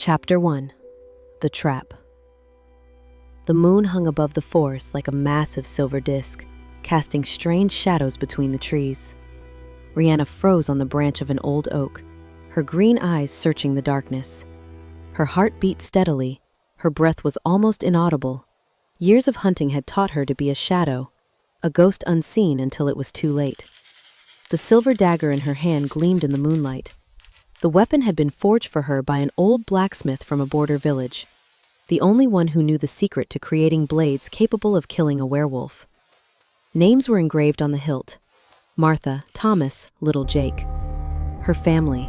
Chapter 1. The Trap. The moon hung above the forest like a massive silver disk, casting strange shadows between the trees. Rianna froze on the branch of an old oak, her green eyes searching the darkness. Her heart beat steadily, her breath was almost inaudible. Years of hunting had taught her to be a shadow, a ghost unseen until it was too late. The silver dagger in her hand gleamed in the moonlight. The weapon had been forged for her by an old blacksmith from a border village, the only one who knew the secret to creating blades capable of killing a werewolf. Names were engraved on the hilt: Martha, Thomas, little Jake. Her family,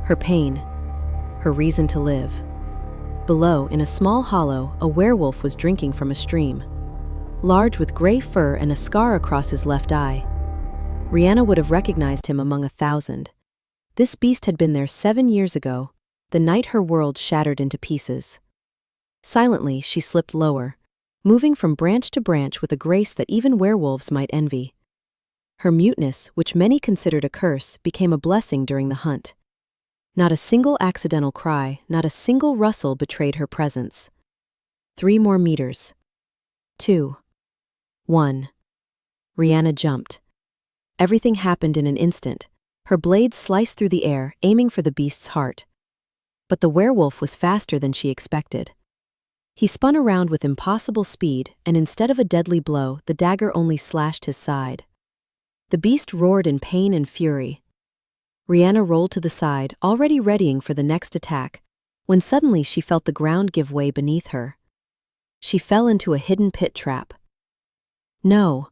her pain, her reason to live. Below, in a small hollow, a werewolf was drinking from a stream. Large with gray fur and a scar across his left eye. Rianna would have recognized him among 1,000. This beast had been there 7 years ago, the night her world shattered into pieces. Silently, she slipped lower, moving from branch to branch with a grace that even werewolves might envy. Her muteness, which many considered a curse, became a blessing during the hunt. Not a single accidental cry, not a single rustle betrayed her presence. 3 more meters. 2. 1. Rianna jumped. Everything happened in an instant. Her blade sliced through the air, aiming for the beast's heart. But the werewolf was faster than she expected. He spun around with impossible speed, and instead of a deadly blow, the dagger only slashed his side. The beast roared in pain and fury. Rianna rolled to the side, already readying for the next attack, when suddenly she felt the ground give way beneath her. She fell into a hidden pit trap. No.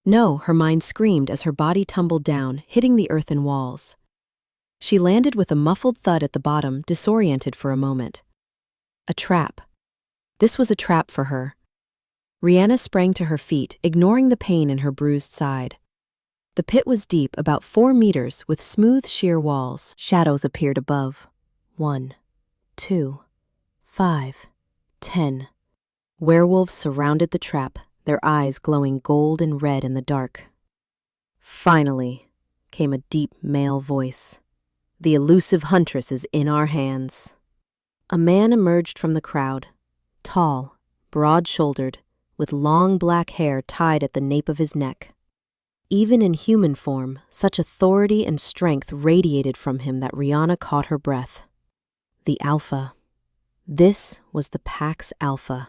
No, her mind screamed as her body tumbled down, hitting the earthen walls. She landed with a muffled thud at the bottom, disoriented for a moment. A trap. This was a trap for her. Rianna sprang to her feet, ignoring the pain in her bruised side. The pit was deep, about 4 meters, with smooth, sheer walls. Shadows appeared above. 1, 2, 5, 10. Werewolves surrounded the trap, their eyes glowing gold and red in the dark. Finally, came a deep male voice. The elusive Huntress is in our hands. A man emerged from the crowd, tall, broad-shouldered, with long black hair tied at the nape of his neck. Even in human form, such authority and strength radiated from him that Rianna caught her breath. The Alpha. This was the Pack's Alpha.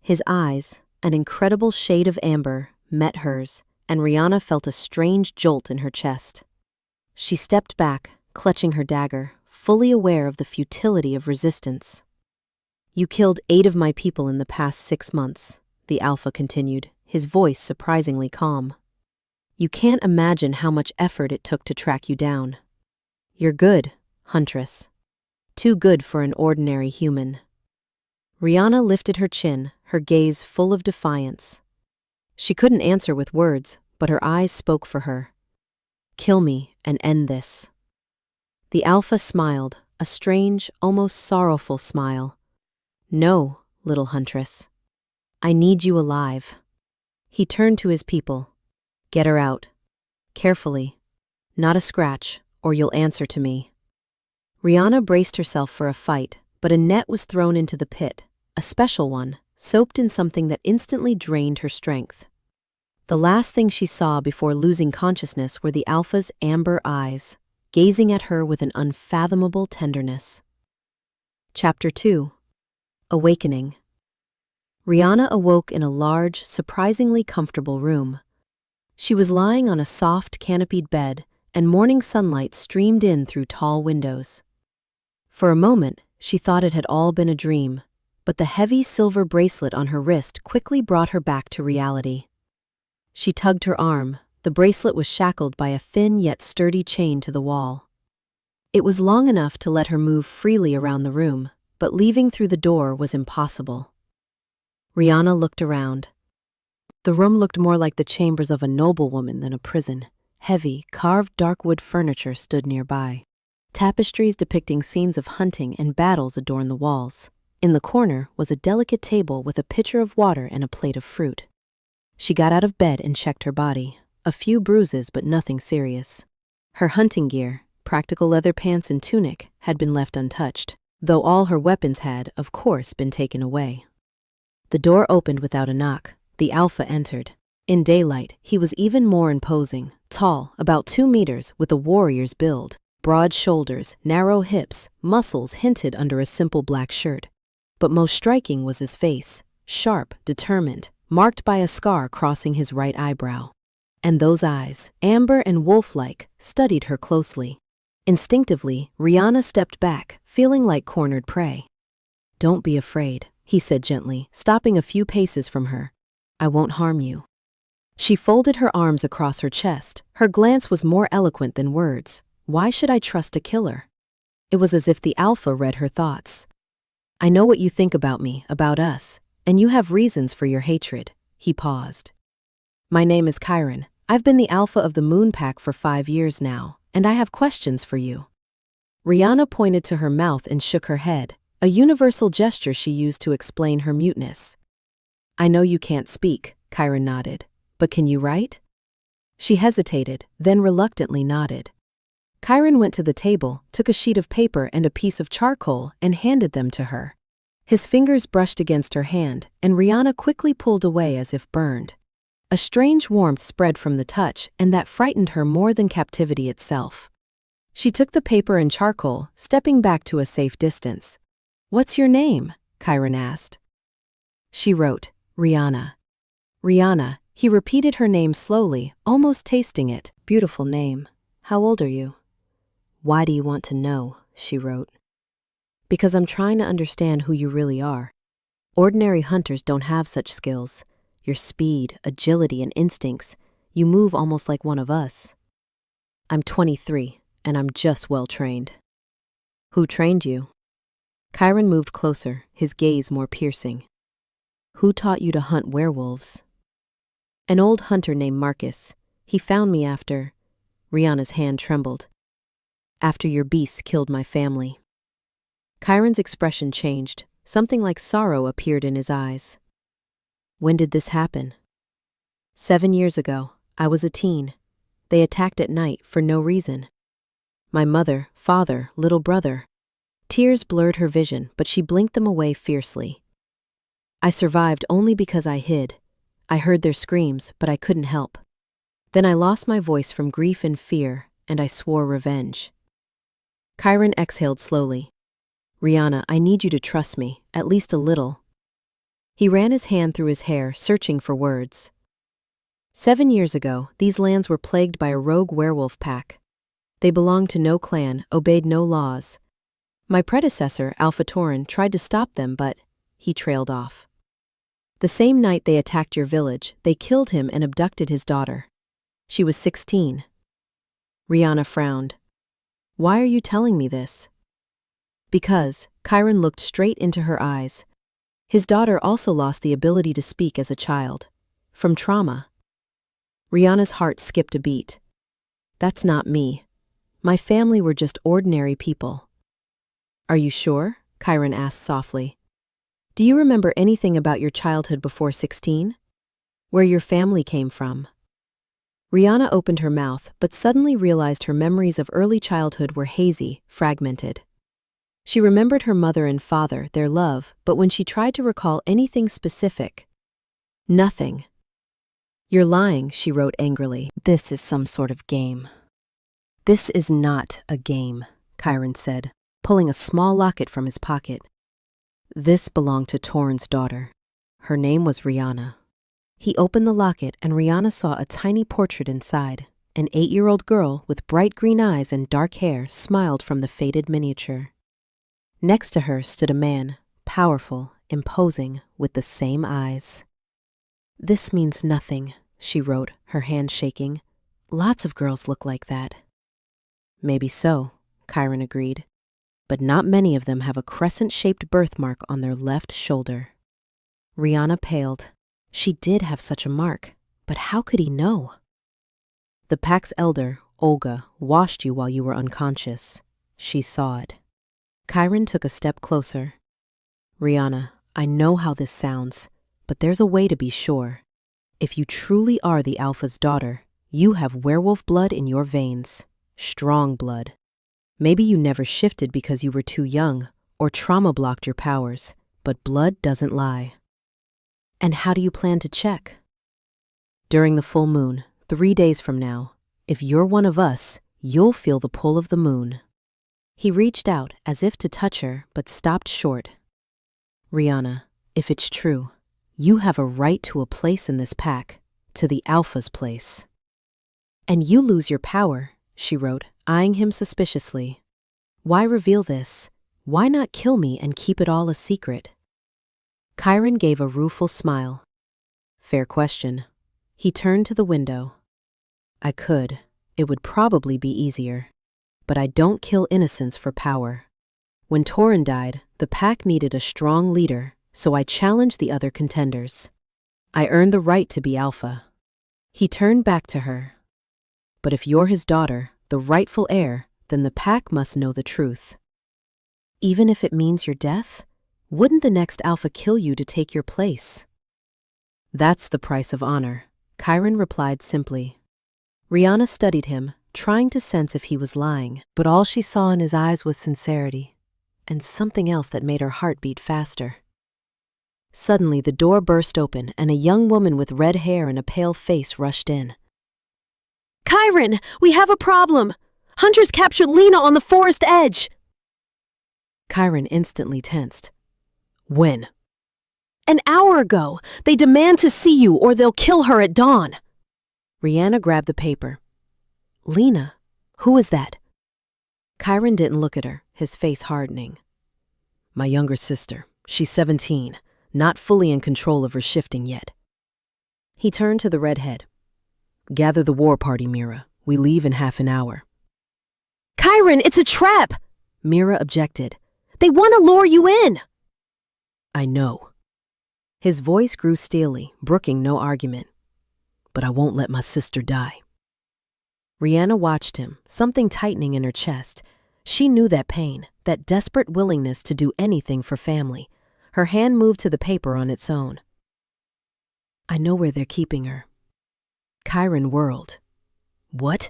His eyes, an incredible shade of amber, met hers, and Rianna felt a strange jolt in her chest. She stepped back, clutching her dagger, fully aware of the futility of resistance. You killed 8 of my people in the past 6 months, the Alpha continued, his voice surprisingly calm. You can't imagine how much effort it took to track you down. You're good, Huntress. Too good for an ordinary human. Rianna lifted her chin, her gaze full of defiance. She couldn't answer with words, but her eyes spoke for her. Kill me and end this. The Alpha smiled, a strange, almost sorrowful smile. No, little Huntress. I need you alive. He turned to his people. Get her out. Carefully. Not a scratch, or you'll answer to me. Rianna braced herself for a fight, but a net was thrown into the pit, a special one, soaked in something that instantly drained her strength. The last thing she saw before losing consciousness were the Alpha's amber eyes, gazing at her with an unfathomable tenderness. Chapter 2. Awakening. Rianna awoke in a large, surprisingly comfortable room. She was lying on a soft, canopied bed, and morning sunlight streamed in through tall windows. For a moment, she thought it had all been a dream, but the heavy silver bracelet on her wrist quickly brought her back to reality. She tugged her arm. The bracelet was shackled by a thin yet sturdy chain to the wall. It was long enough to let her move freely around the room, but leaving through the door was impossible. Rianna looked around. The room looked more like the chambers of a noblewoman than a prison. Heavy, carved darkwood furniture stood nearby. Tapestries depicting scenes of hunting and battles adorned the walls. In the corner was a delicate table with a pitcher of water and a plate of fruit. She got out of bed and checked her body. A few bruises, but nothing serious. Her hunting gear, practical leather pants and tunic, had been left untouched. though all her weapons had, of course, been taken away. The door opened without a knock. The alpha entered. In daylight, he was even more imposing, tall, about 2 meters, with a warrior's build, broad shoulders, narrow hips, muscles hinted under a simple black shirt. But most striking was his face, sharp, determined, marked by a scar crossing his right eyebrow. And those eyes, amber and wolf-like, studied her closely. Instinctively, Rianna stepped back, feeling like cornered prey. "Don't be afraid," he said gently, stopping a few paces from her. "I won't harm you." She folded her arms across her chest. Her glance was more eloquent than words. Why should I trust a killer? It was as if the alpha read her thoughts. "I know what you think about me, about us, and you have reasons for your hatred." He paused. "My name is Kyron. I've been the alpha of the Moon Pack for 5 years now, and I have questions for you." Rianna pointed to her mouth and shook her head, a universal gesture she used to explain her muteness. "I know you can't speak," Kyron nodded, "but can you write?" She hesitated, then reluctantly nodded. Kyron went to the table, took a sheet of paper and a piece of charcoal, and handed them to her. His fingers brushed against her hand, and Rianna quickly pulled away as if burned. A strange warmth spread from the touch, and that frightened her more than captivity itself. She took the paper and charcoal, stepping back to a safe distance. "What's your name?" Kyron asked. She wrote, "Rianna." "Rianna," he repeated her name slowly, almost tasting it. "Beautiful name. How old are you?" "Why do you want to know?" she wrote. "Because I'm trying to understand who you really are. Ordinary hunters don't have such skills. Your speed, agility, and instincts, you move almost like one of us." "I'm 23, and I'm just well trained." "Who trained you?" Kyron moved closer, his gaze more piercing. "Who taught you to hunt werewolves?" "An old hunter named Marcus. He found me after—" Rianna's hand trembled. "After your beasts killed my family." Kyron's expression changed. Something like sorrow appeared in his eyes. "When did this happen?" 7 years ago. I was a teen. They attacked at night for no reason. My mother, father, little brother." Tears blurred her vision, but she blinked them away fiercely. "I survived only because I hid. I heard their screams, but I couldn't help. Then I lost my voice from grief and fear, and I swore revenge." Kyron exhaled slowly. "Rianna, I need you to trust me, at least a little." He ran his hand through his hair, searching for words. 7 years ago, these lands were plagued by a rogue werewolf pack. They belonged to no clan, obeyed no laws. My predecessor, Alpha Tauren, tried to stop them, but he trailed off. The same night they attacked your village, they killed him and abducted his daughter. She was 16. Rianna frowned. "Why are you telling me this?" "Because," Kyron looked straight into her eyes. "His daughter also lost the ability to speak as a child. From trauma." Rianna's heart skipped a beat. "That's not me. My family were just ordinary people." "Are you sure?" Kyron asked softly. "Do you remember anything about your childhood before 16? Where your family came from?" Rianna opened her mouth, but suddenly realized her memories of early childhood were hazy, fragmented. She remembered her mother and father, their love, but when she tried to recall anything specific, nothing. "You're lying," she wrote angrily. "This is some sort of game." "This is not a game," Kyron said, pulling a small locket from his pocket. "This belonged to Tauren's daughter. Her name was Rianna." He opened the locket and Rianna saw a tiny portrait inside. An 8-year-old girl with bright green eyes and dark hair smiled from the faded miniature. Next to her stood a man, powerful, imposing, with the same eyes. "This means nothing," she wrote, her hand shaking. "Lots of girls look like that." "Maybe so," Kyron agreed. "But not many of them have a crescent-shaped birthmark on their left shoulder." Rianna paled. She did have such a mark, but how could he know? "The pack's elder, Olga, washed you while you were unconscious. She saw it." Kyron took a step closer. "Rianna, I know how this sounds, but there's a way to be sure. If you truly are the Alpha's daughter, you have werewolf blood in your veins. Strong blood. Maybe you never shifted because you were too young, or trauma-blocked your powers, but blood doesn't lie. And how do you plan to check? During the full moon, 3 days from now, if you're one of us, you'll feel the pull of the moon. He reached out as if to touch her, but stopped short. Rianna, if it's true, you have a right to a place in this pack, to the Alpha's place. And you lose your power, she wrote, eyeing him suspiciously. Why reveal this? Why not kill me and keep it all a secret? Kyron gave a rueful smile. Fair question. He turned to the window. I could. It would probably be easier. But I don't kill innocents for power. When Torin died, the pack needed a strong leader, so I challenged the other contenders. I earned the right to be Alpha. He turned back to her. But if you're his daughter, the rightful heir, then the pack must know the truth. Even if it means your death? Wouldn't the next Alpha kill you to take your place? That's the price of honor, Kyron replied simply. Rianna studied him, trying to sense if he was lying, but all she saw in his eyes was sincerity, and something else that made her heart beat faster. Suddenly, the door burst open, and a young woman with red hair and a pale face rushed in. Kyron, we have a problem! Huntress captured Lena on the forest edge! Kyron instantly tensed. When? An hour ago. They demand to see you or they'll kill her at dawn. Rianna grabbed the paper. Lena? Who is that? Kyron didn't look at her, his face hardening. My younger sister. She's 17, not fully in control of her shifting yet. He turned to the redhead. Gather the war party, Mira. We leave in half an hour. Kyron, it's a trap! Mira objected. They want to lure you in! I know. His voice grew steely, brooking no argument. But I won't let my sister die. Rianna watched him, something tightening in her chest. She knew that pain, that desperate willingness to do anything for family. Her hand moved to the paper on its own. I know where they're keeping her. Kyron whirled. What?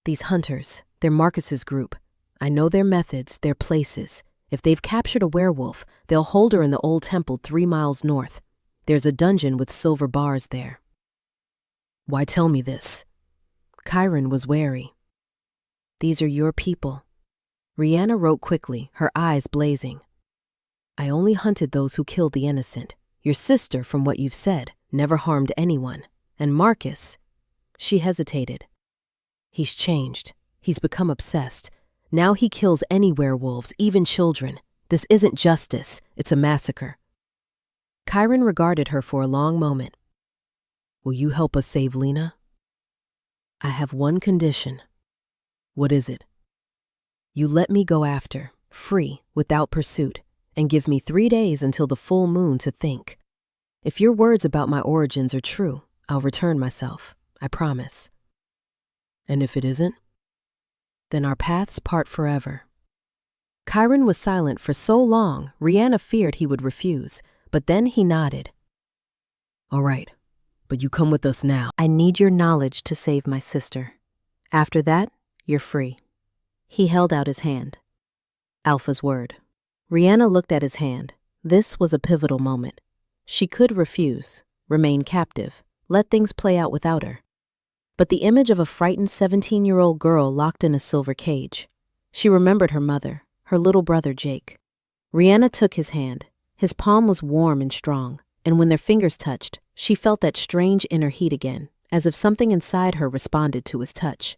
These hunters, they're Marcus's group. I know their methods, their places. If they've captured a werewolf, they'll hold her in the old temple 3 miles north. There's a dungeon with silver bars there. Why tell me this? Kyron was wary. These are your people. Rianna wrote quickly, her eyes blazing. I only hunted those who killed the innocent. Your sister, from what you've said, never harmed anyone. And Marcus, she hesitated. He's changed. He's become obsessed. Now he kills any werewolves, even children. This isn't justice. It's a massacre. Kyron regarded her for a long moment. Will you help us save Lena? I have one condition. What is it? You let me go after, free, without pursuit, and give me 3 days until the full moon to think. If your words about my origins are true, I'll return myself, I promise. And if it isn't? Then our paths part forever. Kyron was silent for so long, Rianna feared he would refuse, but then he nodded. All right, but you come with us now. I need your knowledge to save my sister. After that, you're free. He held out his hand. Alpha's word. Rianna looked at his hand. This was a pivotal moment. She could refuse, remain captive, let things play out without her. But the image of a frightened 17-year-old girl locked in a silver cage. She remembered her mother, her little brother Jake. Rianna took his hand. His palm was warm and strong, and when their fingers touched, she felt that strange inner heat again, as if something inside her responded to his touch.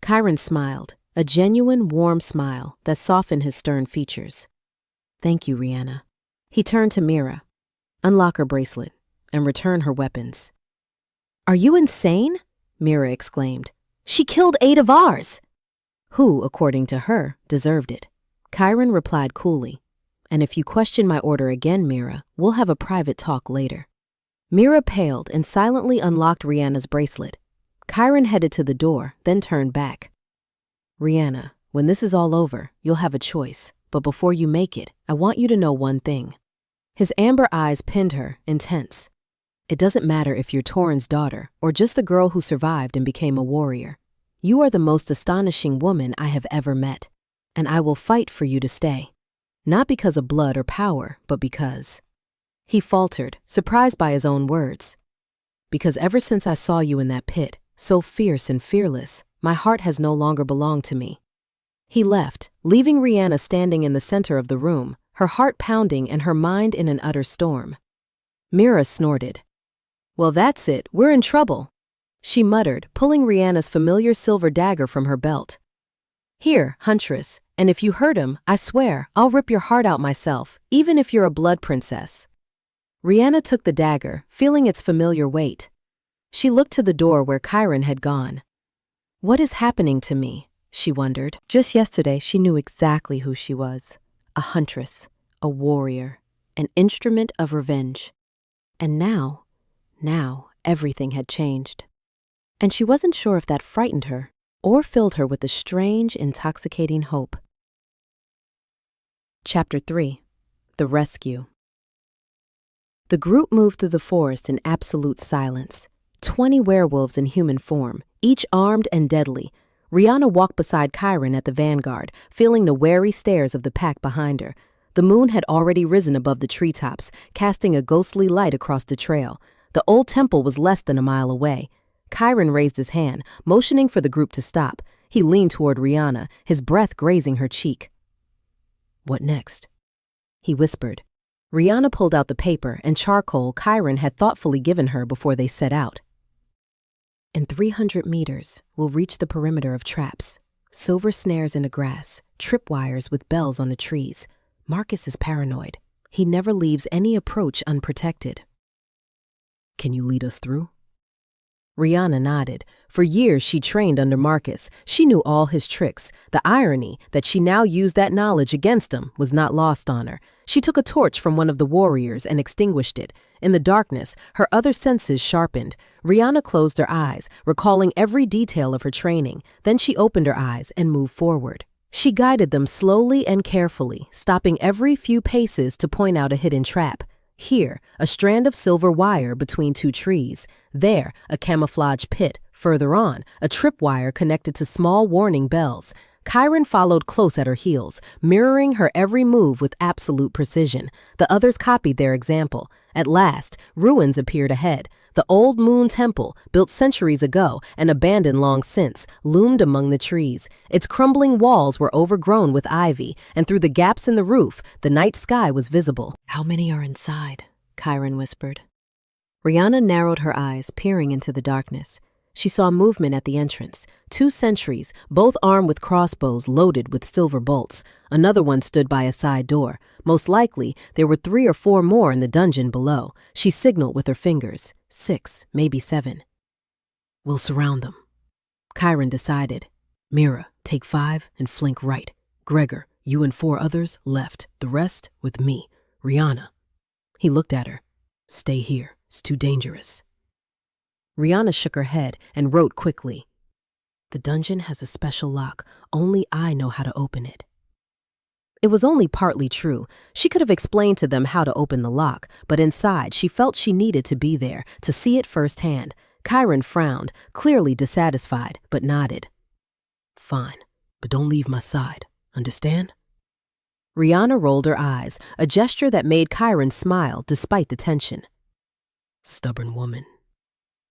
Kyron smiled, a genuine, warm smile that softened his stern features. Thank you, Rianna. He turned to Mira. Unlock her bracelet and return her weapons. Are you insane? Mira exclaimed. She killed 8 of ours. Who, according to her, deserved it. Kyron replied coolly. And if you question my order again, Mira, we'll have a private talk later. Mira paled and silently unlocked Rianna's bracelet. Kyron headed to the door, then turned back. Rianna, when this is all over, you'll have a choice. But before you make it, I want you to know one thing. His amber eyes pinned her, intense. It doesn't matter if you're Torin's daughter or just the girl who survived and became a warrior. You are the most astonishing woman I have ever met, and I will fight for you to stay. Not because of blood or power, but because. He faltered, surprised by his own words. Because ever since I saw you in that pit, so fierce and fearless, my heart has no longer belonged to me. He left, leaving Rianna standing in the center of the room, her heart pounding and her mind in an utter storm. Mira snorted. Well, that's it, we're in trouble, she muttered, pulling Rianna's familiar silver dagger from her belt. Here, Huntress, and if you hurt him, I swear, I'll rip your heart out myself, even if you're a blood princess. Rianna took the dagger, feeling its familiar weight. She looked to the door where Kyron had gone. What is happening to me? She wondered. Just yesterday, she knew exactly who she was. A huntress, a warrior, an instrument of revenge. And now everything had changed. And she wasn't sure if that frightened her or filled her with a strange, intoxicating hope. Chapter 3. The Rescue. The group moved through the forest in absolute silence. 20 werewolves in human form, each armed and deadly. Rianna walked beside Kyron at the vanguard, feeling the wary stares of the pack behind her. The moon had already risen above the treetops, casting a ghostly light across the trail. The old temple was less than a mile away. Kyron raised his hand, motioning for the group to stop. He leaned toward Rianna, his breath grazing her cheek. What next? He whispered. Rianna pulled out the paper and charcoal Kyron had thoughtfully given her before they set out. In 300 meters, we'll reach the perimeter of traps. Silver snares in the grass, tripwires with bells on the trees. Marcus is paranoid. He never leaves any approach unprotected. Can you lead us through? Rianna nodded. For years she trained under Marcus. She knew all his tricks. The irony that she now used that knowledge against him was not lost on her. She took a torch from one of the warriors and extinguished it. In the darkness, her other senses sharpened. Rianna closed her eyes, recalling every detail of her training. Then she opened her eyes and moved forward. She guided them slowly and carefully, stopping every few paces to point out a hidden trap. Here, a strand of silver wire between two trees. There, a camouflage pit. Further on, a tripwire connected to small warning bells. Kyron followed close at her heels, mirroring her every move with absolute precision. The others copied their example. At last, ruins appeared ahead. The old moon temple, built centuries ago and abandoned long since, loomed among the trees. Its crumbling walls were overgrown with ivy, and through the gaps in the roof, the night sky was visible. How many are inside? Kyron whispered. Rianna narrowed her eyes, peering into the darkness. She saw movement at the entrance. 2 sentries, both armed with crossbows loaded with silver bolts. Another one stood by a side door. Most likely, there were 3 or 4 more in the dungeon below. She signaled with her fingers. 6, maybe 7. We'll surround them. Kyron decided. Mira, take 5 and flank right. Gregor, you and 4 others left. The rest with me. Rianna. He looked at her. Stay here. It's too dangerous. Rianna shook her head and wrote quickly. The dungeon has a special lock. Only I know how to open it. It was only partly true. She could have explained to them how to open the lock, but inside she felt she needed to be there to see it firsthand. Kyron frowned, clearly dissatisfied, but nodded. Fine, but don't leave my side. Understand? Rianna rolled her eyes, a gesture that made Kyron smile despite the tension. Stubborn woman,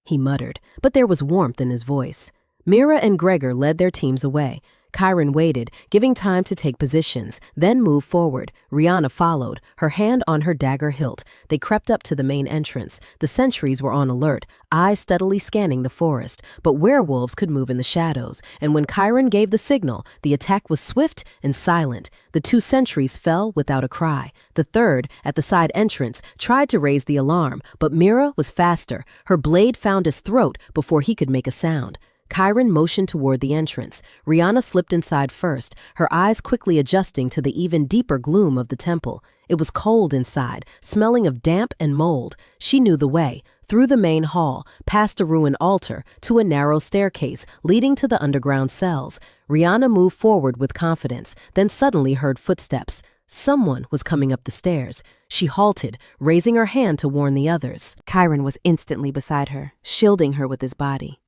he muttered, but there was warmth in his voice. Mira and Gregor led their teams away. Kyron waited, giving time to take positions, then moved forward. Rianna followed, her hand on her dagger hilt. They crept up to the main entrance. The sentries were on alert, eyes steadily scanning the forest. But werewolves could move in the shadows, and when Kyron gave the signal, the attack was swift and silent. The 2 sentries fell without a cry. The third, at the side entrance, tried to raise the alarm, but Mira was faster. Her blade found his throat before he could make a sound. Kyron motioned toward the entrance. Rianna slipped inside first, her eyes quickly adjusting to the even deeper gloom of the temple. It was cold inside, smelling of damp and mold. She knew the way, through the main hall, past a ruined altar, to a narrow staircase leading to the underground cells. Rianna moved forward with confidence, then suddenly heard footsteps. Someone was coming up the stairs. She halted, raising her hand to warn the others. Kyron was instantly beside her, shielding her with his body.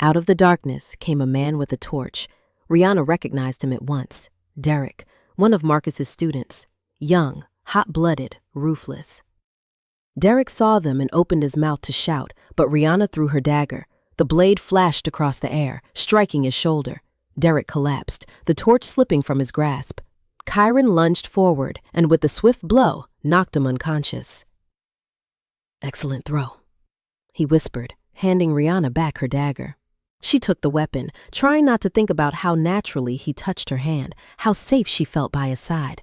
Out of the darkness came a man with a torch. Rianna recognized him at once. Derek, one of Marcus's students, young, hot-blooded, ruthless. Derek saw them and opened his mouth to shout, but Rianna threw her dagger. The blade flashed across the air, striking his shoulder. Derek collapsed, the torch slipping from his grasp. Kyron lunged forward and, with a swift blow, knocked him unconscious. "Excellent throw," he whispered, handing Rianna back her dagger. She took the weapon, trying not to think about how naturally he touched her hand, how safe she felt by his side.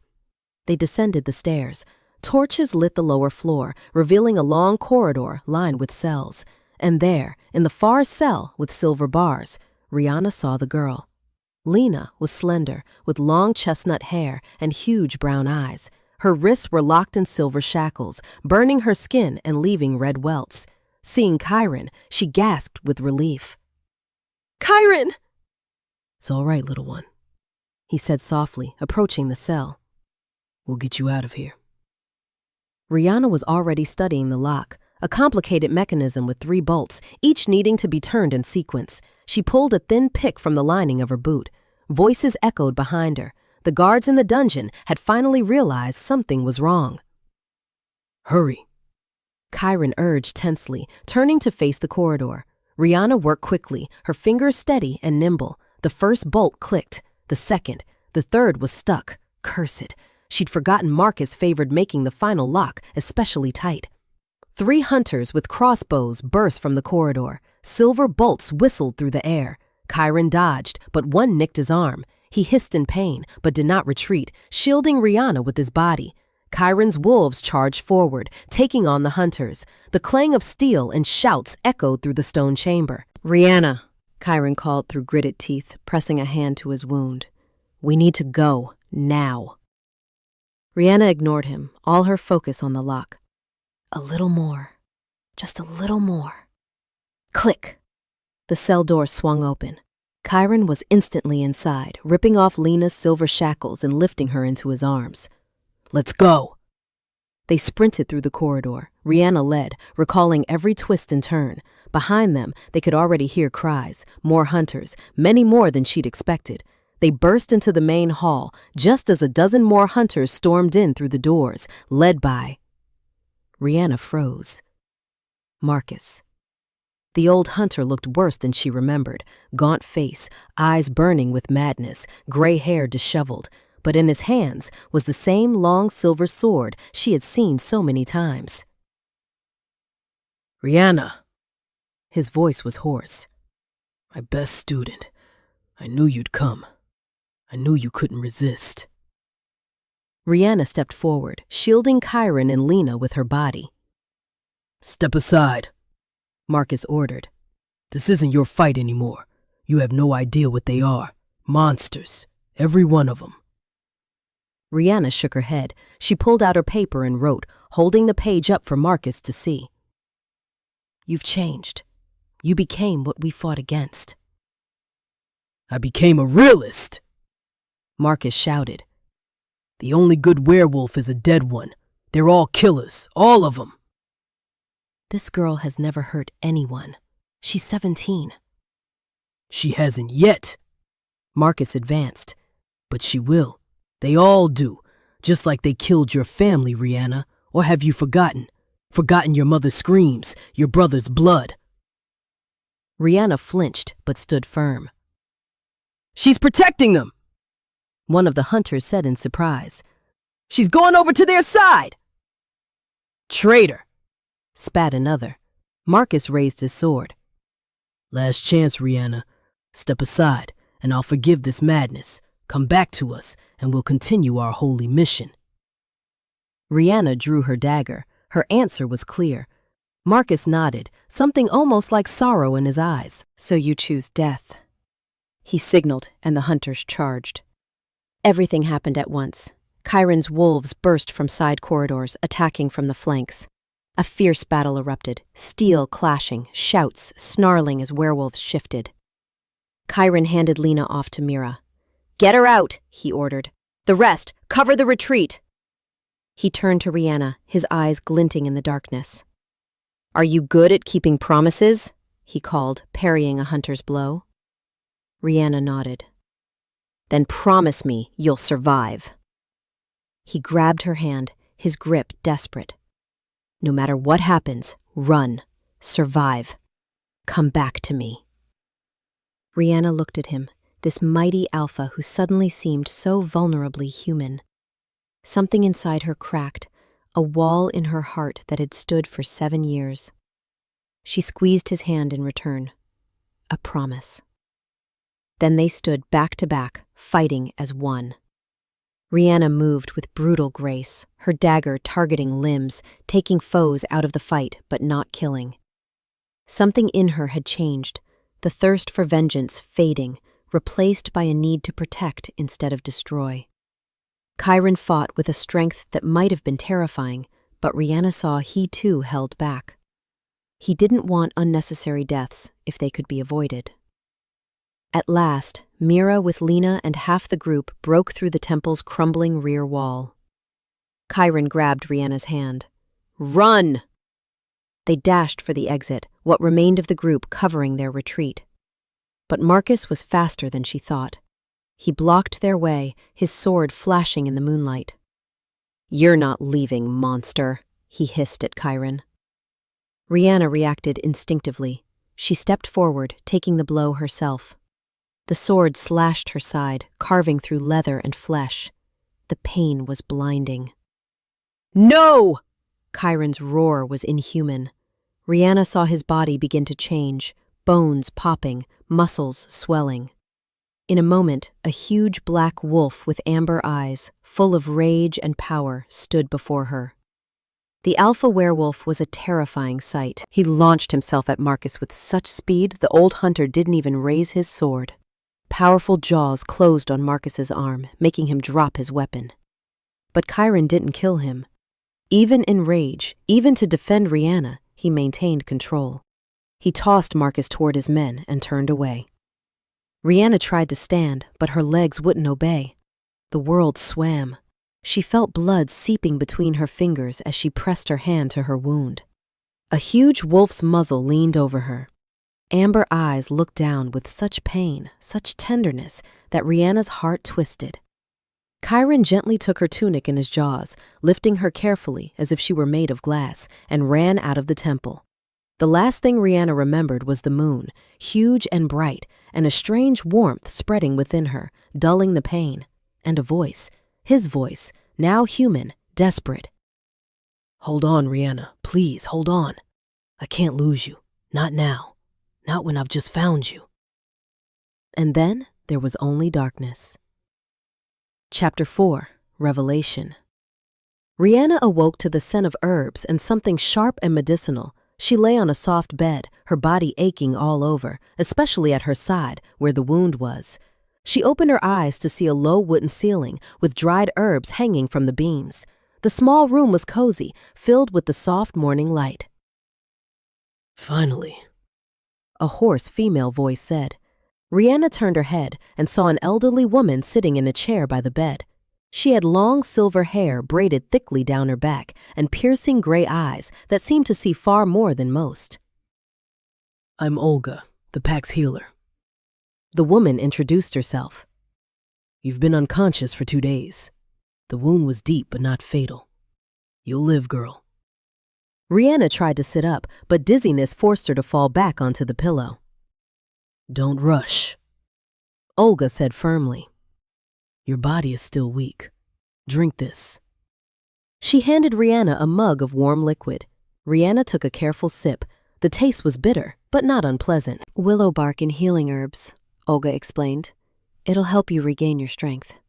They descended the stairs. Torches lit the lower floor, revealing a long corridor lined with cells. And there, in the far cell with silver bars, Rianna saw the girl. Lena was slender, with long chestnut hair and huge brown eyes. Her wrists were locked in silver shackles, burning her skin and leaving red welts. Seeing Kyron, she gasped with relief. "Kyron!" "It's all right, little one," he said softly, approaching the cell. "We'll get you out of here." Rianna was already studying the lock, a complicated mechanism with 3 bolts, each needing to be turned in sequence. She pulled a thin pick from the lining of her boot. Voices echoed behind her. The guards in the dungeon had finally realized something was wrong. "Hurry," Kyron urged tensely, turning to face the corridor. Rianna worked quickly, her fingers steady and nimble. The first bolt clicked, the second, the third was stuck. Curse it. She'd forgotten Marcus favored making the final lock especially tight. 3 hunters with crossbows burst from the corridor. Silver bolts whistled through the air. Kyron dodged, but one nicked his arm. He hissed in pain, but did not retreat, shielding Rianna with his body. Kyron's wolves charged forward, taking on the hunters. The clang of steel and shouts echoed through the stone chamber. "Rianna," Kyron called through gritted teeth, pressing a hand to his wound. "We need to go, now." Rianna ignored him, all her focus on the lock. "A little more. Just a little more." Click! The cell door swung open. Kyron was instantly inside, ripping off Lena's silver shackles and lifting her into his arms. "Let's go!" They sprinted through the corridor. Rianna led, recalling every twist and turn. Behind them, they could already hear cries. More hunters, many more than she'd expected. They burst into the main hall, just as a dozen more hunters stormed in through the doors, led by... Rianna froze. Marcus. The old hunter looked worse than she remembered. Gaunt face, eyes burning with madness, gray hair disheveled. But in his hands was the same long silver sword she had seen so many times. "Rianna." His voice was hoarse. "My best student. I knew you'd come. I knew you couldn't resist." Rianna stepped forward, shielding Kyron and Lena with her body. "Step aside," Marcus ordered. "This isn't your fight anymore. You have no idea what they are. Monsters. Every one of them." Rianna shook her head. She pulled out her paper and wrote, holding the page up for Marcus to see. "You've changed. You became what we fought against." "I became a realist," Marcus shouted. "The only good werewolf is a dead one. They're all killers, all of them." "This girl has never hurt anyone. She's 17. "She hasn't yet," Marcus advanced. "But she will. They all do, just like they killed your family, Rianna. Or have you forgotten? Forgotten your mother's screams, your brother's blood?" Rianna flinched, but stood firm. "She's protecting them," one of the hunters said in surprise. "She's going over to their side." "Traitor," spat another. Marcus raised his sword. "Last chance, Rianna. Step aside, and I'll forgive this madness. Come back to us, and we'll continue our holy mission." Rianna drew her dagger. Her answer was clear. Marcus nodded, something almost like sorrow in his eyes. "So you choose death." He signaled, and the hunters charged. Everything happened at once. Kyron's wolves burst from side corridors, attacking from the flanks. A fierce battle erupted, steel clashing, shouts snarling as werewolves shifted. Kyron handed Lena off to Mira. "Get her out," he ordered. "The rest, cover the retreat." He turned to Rianna, his eyes glinting in the darkness. "Are you good at keeping promises?" he called, parrying a hunter's blow. Rianna nodded. "Then promise me you'll survive." He grabbed her hand, his grip desperate. No matter what happens, run. Survive. Come back to me. Rianna looked at him, this mighty alpha who suddenly seemed so vulnerably human. Something inside her cracked, a wall in her heart that had stood for 7 years. She squeezed his hand in return. A promise. Then they stood back to back, fighting as one. Rianna moved with brutal grace, her dagger targeting limbs, taking foes out of the fight but not killing. Something in her had changed, the thirst for vengeance fading, replaced by a need to protect instead of destroy. Kyron fought with a strength that might have been terrifying, but Rianna saw he too held back. He didn't want unnecessary deaths if they could be avoided. At last, Mira with Lena and half the group broke through the temple's crumbling rear wall. Kyron grabbed Rianna's hand. Run! They dashed for the exit, what remained of the group covering their retreat. But Marcus was faster than she thought. He blocked their way, his sword flashing in the moonlight. You're not leaving, monster, he hissed at Kyron. Rianna reacted instinctively. She stepped forward, taking the blow herself. The sword slashed her side, carving through leather and flesh. The pain was blinding. No! Kyron's roar was inhuman. Rianna saw his body begin to change, bones popping, muscles swelling. In a moment, a huge black wolf with amber eyes, full of rage and power, stood before her. The alpha werewolf was a terrifying sight. He launched himself at Marcus with such speed the old hunter didn't even raise his sword. Powerful jaws closed on Marcus's arm, making him drop his weapon. But Kyron didn't kill him. Even in rage, even to defend Rianna, he maintained control. He tossed Marcus toward his men and turned away. Rianna tried to stand, but her legs wouldn't obey. The world swam. She felt blood seeping between her fingers as she pressed her hand to her wound. A huge wolf's muzzle leaned over her. Amber eyes looked down with such pain, such tenderness, that Rianna's heart twisted. Kyron gently took her tunic in his jaws, lifting her carefully as if she were made of glass, and ran out of the temple. The last thing Rianna remembered was the moon, huge and bright, and a strange warmth spreading within her, dulling the pain, and a voice, his voice, now human, desperate. Hold on, Rianna, please, hold on. I can't lose you, not now. Not when I've just found you. And then there was only darkness. Chapter 4, Revelation. Rianna awoke to the scent of herbs and something sharp and medicinal. She lay on a soft bed, her body aching all over, especially at her side, where the wound was. She opened her eyes to see a low wooden ceiling with dried herbs hanging from the beams. The small room was cozy, filled with the soft morning light. Finally, a hoarse female voice said. Rianna turned her head and saw an elderly woman sitting in a chair by the bed. She had long silver hair braided thickly down her back and piercing gray eyes that seemed to see far more than most. I'm Olga, the pack's healer. The woman introduced herself. You've been unconscious for 2 days. The wound was deep but not fatal. You'll live, girl. Rianna tried to sit up, but dizziness forced her to fall back onto the pillow. Don't rush, Olga said firmly. Your body is still weak. Drink this. She handed Rianna a mug of warm liquid. Rianna took a careful sip. The taste was bitter, but not unpleasant. Willow bark and healing herbs, Olga explained. It'll help you regain your strength.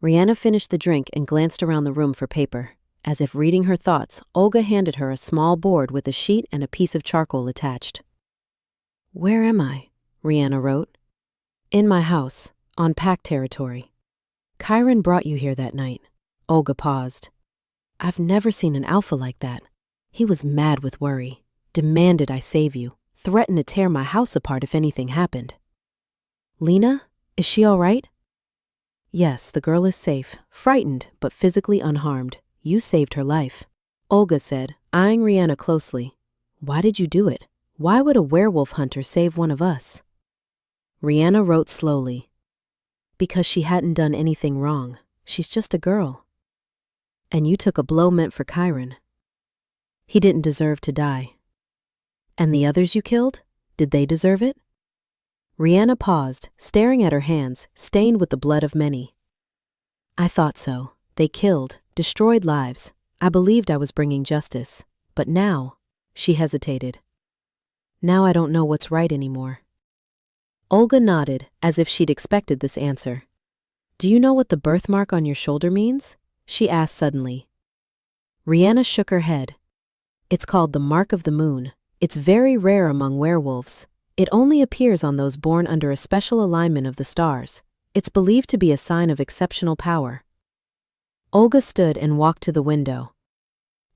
Rianna finished the drink and glanced around the room for paper. As if reading her thoughts, Olga handed her a small board with a sheet and a piece of charcoal attached. Where am I? Rianna wrote. In my house, on pack territory. Kyron brought you here that night. Olga paused. I've never seen an alpha like that. He was mad with worry, demanded I save you, threatened to tear my house apart if anything happened. Lena, is she all right? Yes, the girl is safe, frightened, but physically unharmed. You saved her life. Olga said, eyeing Rianna closely. Why did you do it? Why would a werewolf hunter save one of us? Rianna wrote slowly. Because she hadn't done anything wrong. She's just a girl. And you took a blow meant for Kyron. He didn't deserve to die. And the others you killed? Did they deserve it? Rianna paused, staring at her hands, stained with the blood of many. I thought so. They killed, destroyed lives. I believed I was bringing justice. But now, she hesitated. Now I don't know what's right anymore. Olga nodded, as if she'd expected this answer. Do you know what the birthmark on your shoulder means? She asked suddenly. Rianna shook her head. It's called the Mark of the Moon. It's very rare among werewolves. It only appears on those born under a special alignment of the stars. It's believed to be a sign of exceptional power. Olga stood and walked to the window.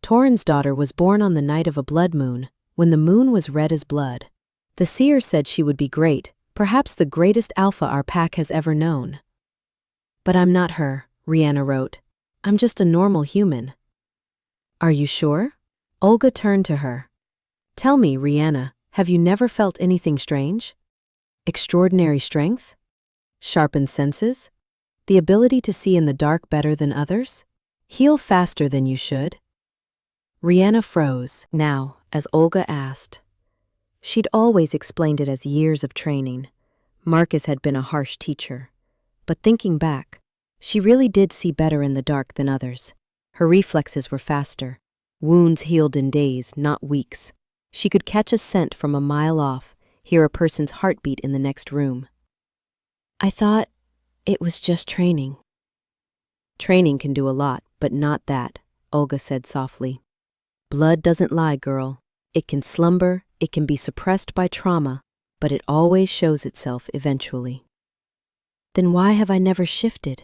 Torin's daughter was born on the night of a blood moon, when the moon was red as blood. The seer said she would be great, perhaps the greatest alpha our pack has ever known. But I'm not her, Rianna wrote. I'm just a normal human. Are you sure? Olga turned to her. Tell me, Rianna, have you never felt anything strange? Extraordinary strength? Sharpened senses? The ability to see in the dark better than others? Heal faster than you should? Rianna froze, now, as Olga asked. She'd always explained it as years of training. Marcus had been a harsh teacher. But thinking back, she really did see better in the dark than others. Her reflexes were faster. Wounds healed in days, not weeks. She could catch a scent from a mile off, hear a person's heartbeat in the next room. I thought it was just training. Training can do a lot, but not that, Olga said softly. Blood doesn't lie, girl. It can slumber, it can be suppressed by trauma, but it always shows itself eventually. Then why have I never shifted?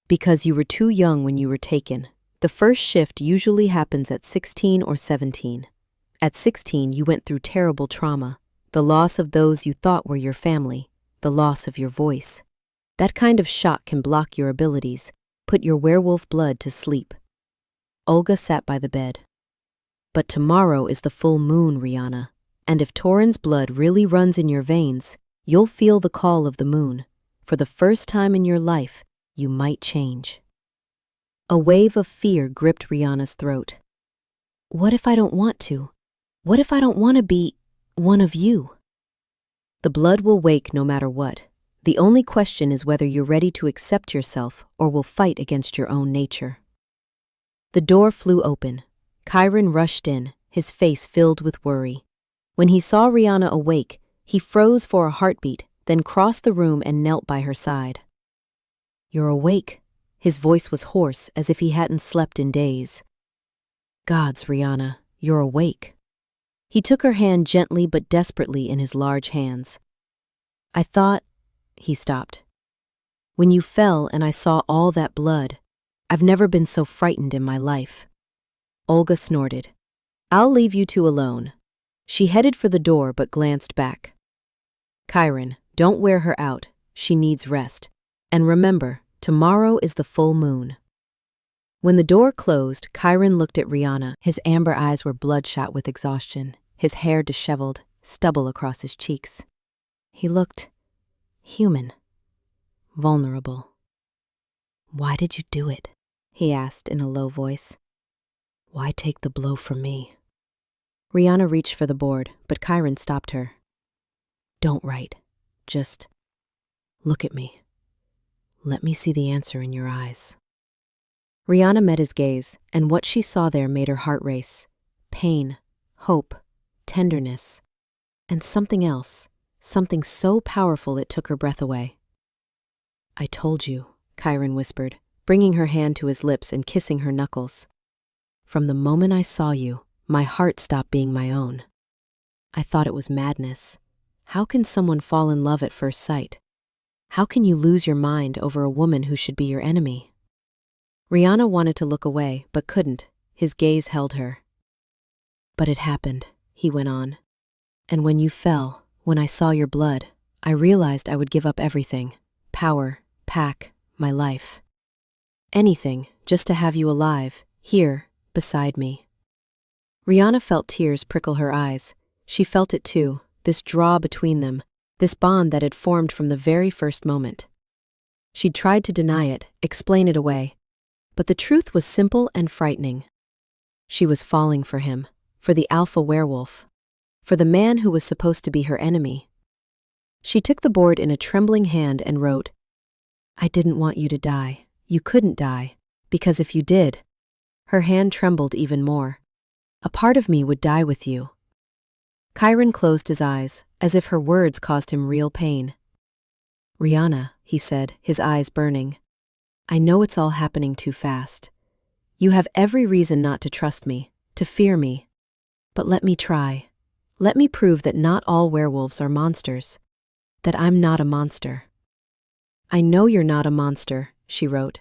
Because you were too young when you were taken. The first shift usually happens at 16 or 17. At 16, you went through terrible trauma, the loss of those you thought were your family, the loss of your voice. That kind of shock can block your abilities, put your werewolf blood to sleep. Olga sat by the bed. But tomorrow is the full moon, Rianna, and if Torin's blood really runs in your veins, you'll feel the call of the moon. For the first time in your life, you might change. A wave of fear gripped Rianna's throat. What if I don't want to? What if I don't want to be one of you? The blood will wake no matter what. The only question is whether you're ready to accept yourself or will fight against your own nature. The door flew open. Kyron rushed in, his face filled with worry. When he saw Rianna awake, he froze for a heartbeat, then crossed the room and knelt by her side. You're awake. His voice was hoarse, as if he hadn't slept in days. Gods, Rianna, you're awake. He took her hand gently but desperately in his large hands. I thought, he stopped. When you fell and I saw all that blood, I've never been so frightened in my life. Olga snorted. I'll leave you two alone. She headed for the door but glanced back. Kyron, don't wear her out. She needs rest. And remember, tomorrow is the full moon. When the door closed, Kyron looked at Rianna. His amber eyes were bloodshot with exhaustion, his hair disheveled, stubble across his cheeks. He looked human, vulnerable. Why did you do it? He asked in a low voice. Why take the blow from me? Rianna reached for the board, but Kyron stopped her. Don't write. Just look at me. Let me see the answer in your eyes. Rianna met his gaze, and what she saw there made her heart race. Pain, hope, tenderness, and something else, something so powerful it took her breath away. I told you, Kyron whispered, bringing her hand to his lips and kissing her knuckles. From the moment I saw you, my heart stopped being my own. I thought it was madness. How can someone fall in love at first sight? How can you lose your mind over a woman who should be your enemy? Rianna wanted to look away, but couldn't. His gaze held her. But it happened, he went on. And when you fell, when I saw your blood, I realized I would give up everything. Power, pack, my life. Anything, just to have you alive, here, beside me. Rianna felt tears prickle her eyes. She felt it too, this draw between them, this bond that had formed from the very first moment. She'd tried to deny it, explain it away, But the truth was simple and frightening. She was falling for him, for the alpha werewolf, for the man who was supposed to be her enemy. She took the board in a trembling hand and wrote, "I didn't want you to die. You couldn't die, because if you did," her hand trembled even more, "a part of me would die with you." Kyron closed his eyes, as if her words caused him real pain. "Rianna," he said, his eyes burning, "I know it's all happening too fast. You have every reason not to trust me, to fear me. But let me try. Let me prove that not all werewolves are monsters, that I'm not a monster." "I know you're not a monster," she wrote.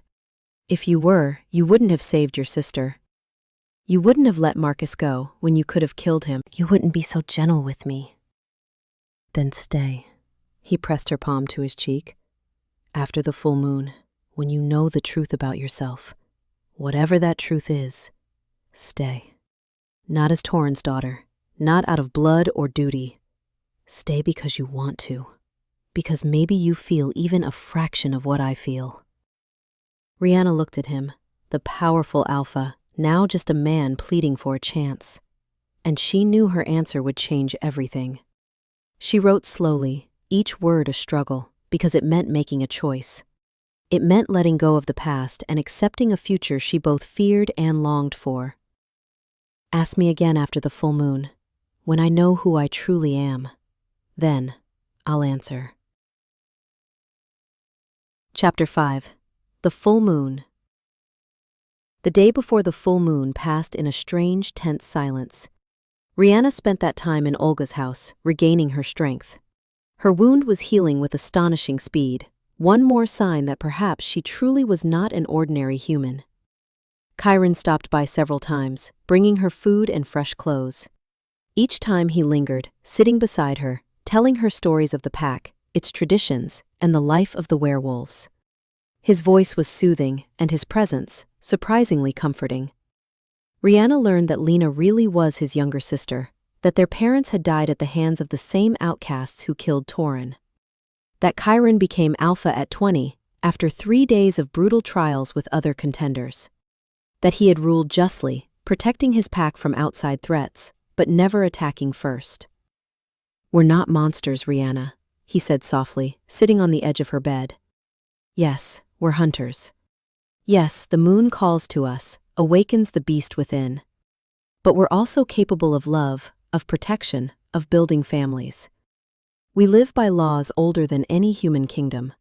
"If you were, you wouldn't have saved your sister. You wouldn't have let Marcus go when you could have killed him. You wouldn't be so gentle with me." "Then stay." He pressed her palm to his cheek. "After the full moon, when you know the truth about yourself, whatever that truth is, stay. Not as Torrhen's daughter, not out of blood or duty. Stay because you want to, because maybe you feel even a fraction of what I feel." Rianna looked at him, the powerful alpha, now just a man pleading for a chance. And she knew her answer would change everything. She wrote slowly, each word a struggle, because it meant making a choice. It meant letting go of the past and accepting a future she both feared and longed for. "Ask me again after the full moon, when I know who I truly am. Then I'll answer." Chapter 5. The Full Moon. The day before the full moon passed in a strange, tense silence. Rianna spent that time in Olga's house, regaining her strength. Her wound was healing with astonishing speed, one more sign that perhaps she truly was not an ordinary human. Kyron stopped by several times, bringing her food and fresh clothes. Each time he lingered, sitting beside her, telling her stories of the pack, its traditions, and the life of the werewolves. His voice was soothing, and his presence, surprisingly comforting. Rianna learned that Lena really was his younger sister, that their parents had died at the hands of the same outcasts who killed Torrhen. That Kyron became alpha at 20, after 3 days of brutal trials with other contenders. That he had ruled justly, protecting his pack from outside threats, but never attacking first. "We're not monsters, Rianna," he said softly, sitting on the edge of her bed. "Yes, we're hunters. Yes, the moon calls to us, awakens the beast within. But we're also capable of love, of protection, of building families. We live by laws older than any human kingdom."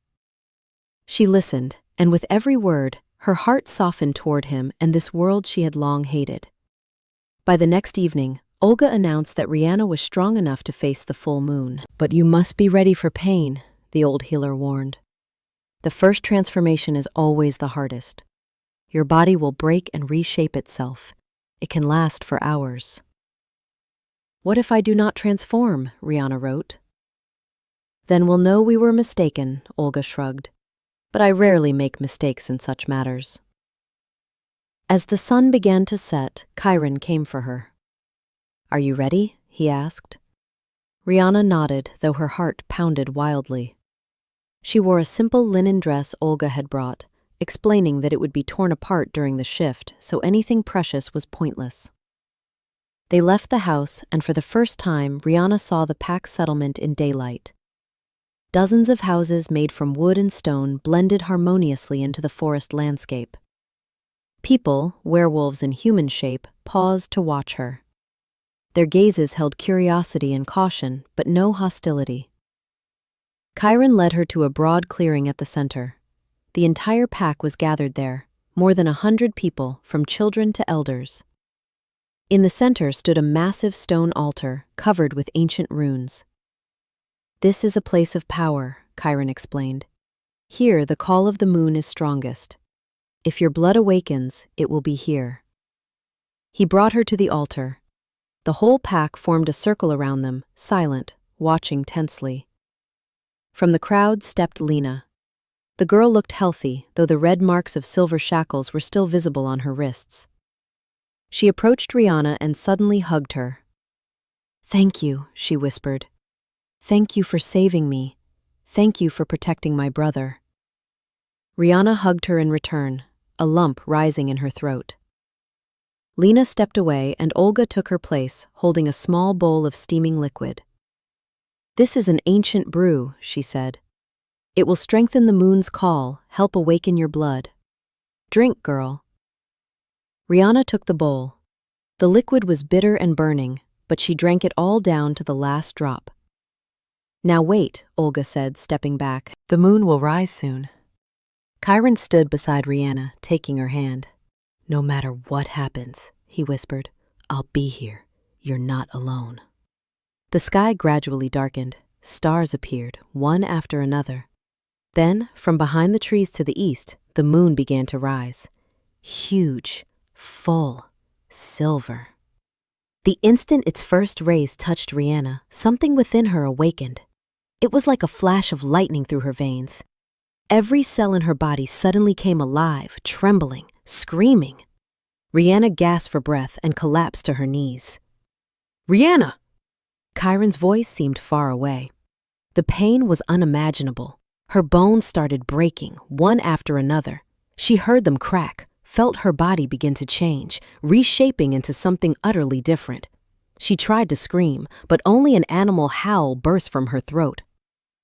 She listened, and with every word, her heart softened toward him and this world she had long hated. By the next evening, Olga announced that Rianna was strong enough to face the full moon. "But you must be ready for pain," the old healer warned. "The first transformation is always the hardest. Your body will break and reshape itself. It can last for hours." "What if I do not transform?" Rianna wrote. "Then we'll know we were mistaken," Olga shrugged. "But I rarely make mistakes in such matters." As the sun began to set, Kyron came for her. "Are you ready?" he asked. Rianna nodded, though her heart pounded wildly. She wore a simple linen dress Olga had brought, explaining that it would be torn apart during the shift, so anything precious was pointless. They left the house, and for the first time, Rianna saw the pack settlement in daylight. Dozens of houses made from wood and stone blended harmoniously into the forest landscape. People, werewolves in human shape, paused to watch her. Their gazes held curiosity and caution, but no hostility. Kyron led her to a broad clearing at the center. The entire pack was gathered there, more than 100 people, from children to elders. In the center stood a massive stone altar covered with ancient runes. "This is a place of power," Kyron explained. "Here the call of the moon is strongest. If your blood awakens, it will be here." He brought her to the altar. The whole pack formed a circle around them, silent, watching tensely. From the crowd stepped Lena. The girl looked healthy, though the red marks of silver shackles were still visible on her wrists. She approached Rianna and suddenly hugged her. "Thank you," she whispered. "Thank you for saving me. Thank you for protecting my brother." Rianna hugged her in return, a lump rising in her throat. Lena stepped away and Olga took her place, holding a small bowl of steaming liquid. "This is an ancient brew," she said. "It will strengthen the moon's call, help awaken your blood. Drink, girl." Rianna took the bowl. The liquid was bitter and burning, but she drank it all down to the last drop. "Now wait," Olga said, stepping back. "The moon will rise soon." Kyron stood beside Rianna, taking her hand. "No matter what happens," he whispered, "I'll be here. You're not alone." The sky gradually darkened. Stars appeared, one after another. Then, from behind the trees to the east, the moon began to rise. Huge, full, silver. The instant its first rays touched Rianna, something within her awakened. It was like a flash of lightning through her veins. Every cell in her body suddenly came alive, trembling, screaming. Rianna gasped for breath and collapsed to her knees. "Rianna!" Kyron's voice seemed far away. The pain was unimaginable. Her bones started breaking, one after another. She heard them crack, felt her body begin to change, reshaping into something utterly different. She tried to scream, but only an animal howl burst from her throat.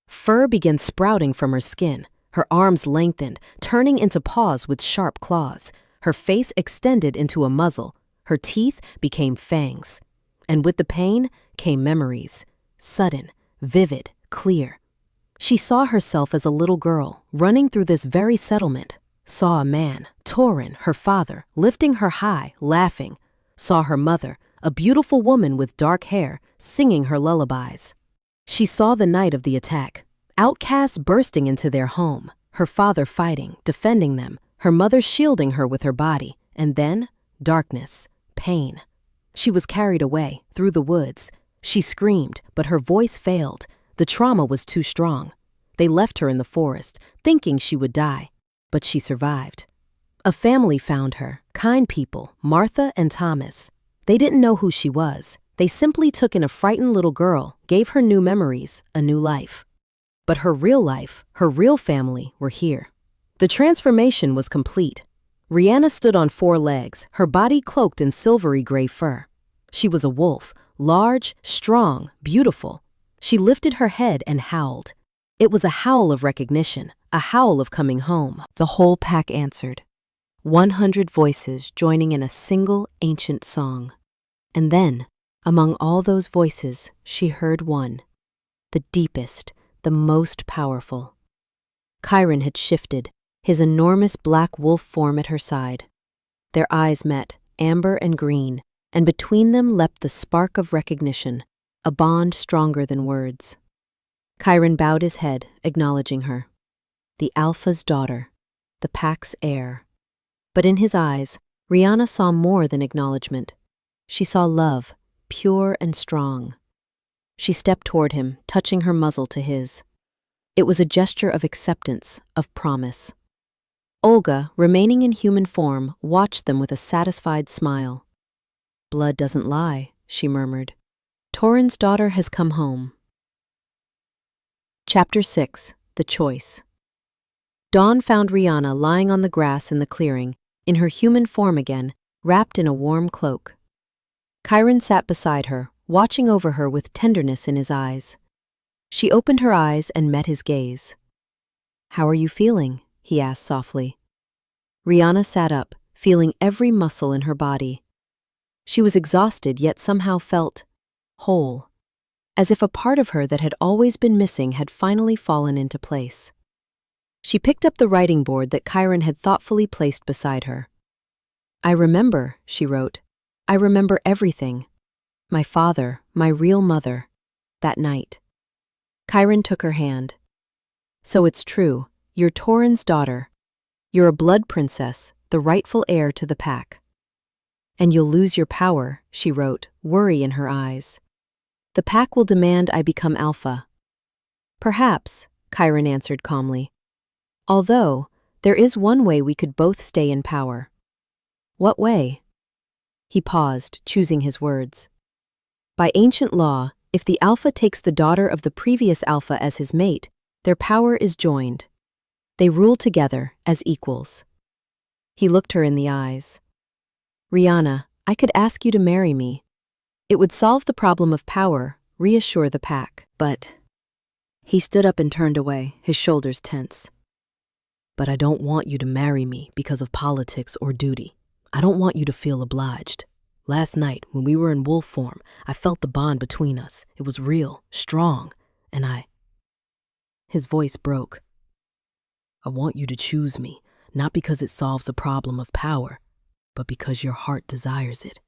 Fur began sprouting from her skin. Her arms lengthened, turning into paws with sharp claws. Her face extended into a muzzle. Her teeth became fangs. And with the pain came memories, sudden, vivid, clear. She saw herself as a little girl, running through this very settlement. Saw a man, Torin, her father, lifting her high, laughing. Saw her mother, a beautiful woman with dark hair, singing her lullabies. She saw the night of the attack. Outcasts bursting into their home, her father fighting, defending them, her mother shielding her with her body, and then darkness, pain. She was carried away, through the woods. She screamed, but her voice failed. The trauma was too strong. They left her in the forest, thinking she would die, but she survived. A family found her, kind people, Martha and Thomas. They didn't know who she was. They simply took in a frightened little girl, gave her new memories, a new life. But her real life, her real family, were here. The transformation was complete. Rianna stood on 4 legs, her body cloaked in silvery gray fur. She was a wolf, large, strong, beautiful. She lifted her head and howled. It was a howl of recognition, a howl of coming home. The whole pack answered. 100 voices joining in a single ancient song. And then, among all those voices, she heard one, the deepest, the most powerful. Kyron had shifted, his enormous black wolf form at her side. Their eyes met, amber and green, and between them leapt the spark of recognition, a bond stronger than words. Kyron bowed his head, acknowledging her. The Alpha's daughter, the pack's heir. But in his eyes, Rianna saw more than acknowledgement. She saw love, pure and strong. She stepped toward him, touching her muzzle to his. It was a gesture of acceptance, of promise. Olga, remaining in human form, watched them with a satisfied smile. "Blood doesn't lie," she murmured. "Torin's daughter has come home." Chapter 6. The Choice. Dawn found Rianna lying on the grass in the clearing, in her human form again, wrapped in a warm cloak. Kyron sat beside her, watching over her with tenderness in his eyes. She opened her eyes and met his gaze. "How are you feeling?" he asked softly. Rianna sat up, feeling every muscle in her body. She was exhausted yet somehow felt whole, as if a part of her that had always been missing had finally fallen into place. She picked up the writing board that Kyron had thoughtfully placed beside her. "I remember," she wrote. "I remember everything. My father, my real mother, that night." Kyron took her hand. "So it's true, you're Torin's daughter. You're a blood princess, the rightful heir to the pack. And you'll lose your power," she wrote, worry in her eyes. "The pack will demand I become alpha." "Perhaps," Kyron answered calmly. "Although, there is one way we could both stay in power." "What way?" He paused, choosing his words. "By ancient law, if the alpha takes the daughter of the previous alpha as his mate, their power is joined. They rule together as equals." He looked her in the eyes. Rianna, I could ask you to marry me. It would solve the problem of power, reassure the pack, but... He stood up and turned away, his shoulders tense. But I don't want you to marry me because of politics or duty. I don't want you to feel obliged. Last night, when we were in wolf form, I felt the bond between us. It was real, strong, and His voice broke. I want you to choose me, not because it solves a problem of power, but because your heart desires it.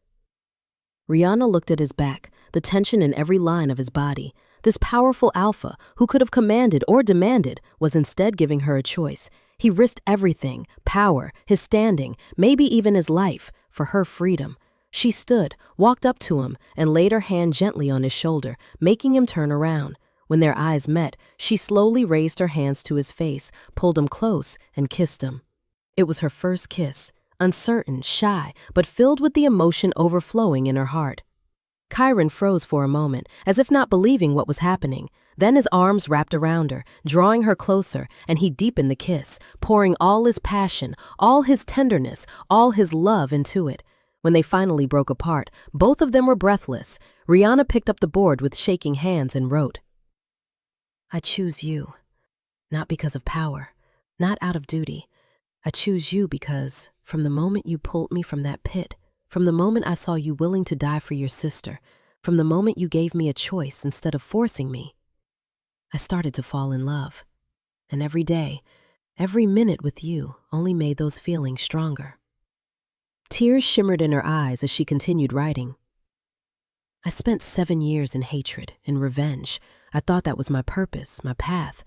Rianna looked at his back, the tension in every line of his body. This powerful alpha, who could have commanded or demanded, was instead giving her a choice. He risked everything, power, his standing, maybe even his life, for her freedom. She stood, walked up to him, and laid her hand gently on his shoulder, making him turn around. When their eyes met, she slowly raised her hands to his face, pulled him close, and kissed him. It was her first kiss, uncertain, shy, but filled with the emotion overflowing in her heart. Kyron froze for a moment, as if not believing what was happening. Then his arms wrapped around her, drawing her closer, and he deepened the kiss, pouring all his passion, all his tenderness, all his love into it. When they finally broke apart, both of them were breathless. Rianna picked up the board with shaking hands and wrote, I choose you, not because of power, not out of duty. I choose you because, from the moment you pulled me from that pit, from the moment I saw you willing to die for your sister, from the moment you gave me a choice instead of forcing me, I started to fall in love. And every day, every minute with you only made those feelings stronger. Tears shimmered in her eyes as she continued writing. I spent 7 years in hatred, in revenge. I thought that was my purpose, my path.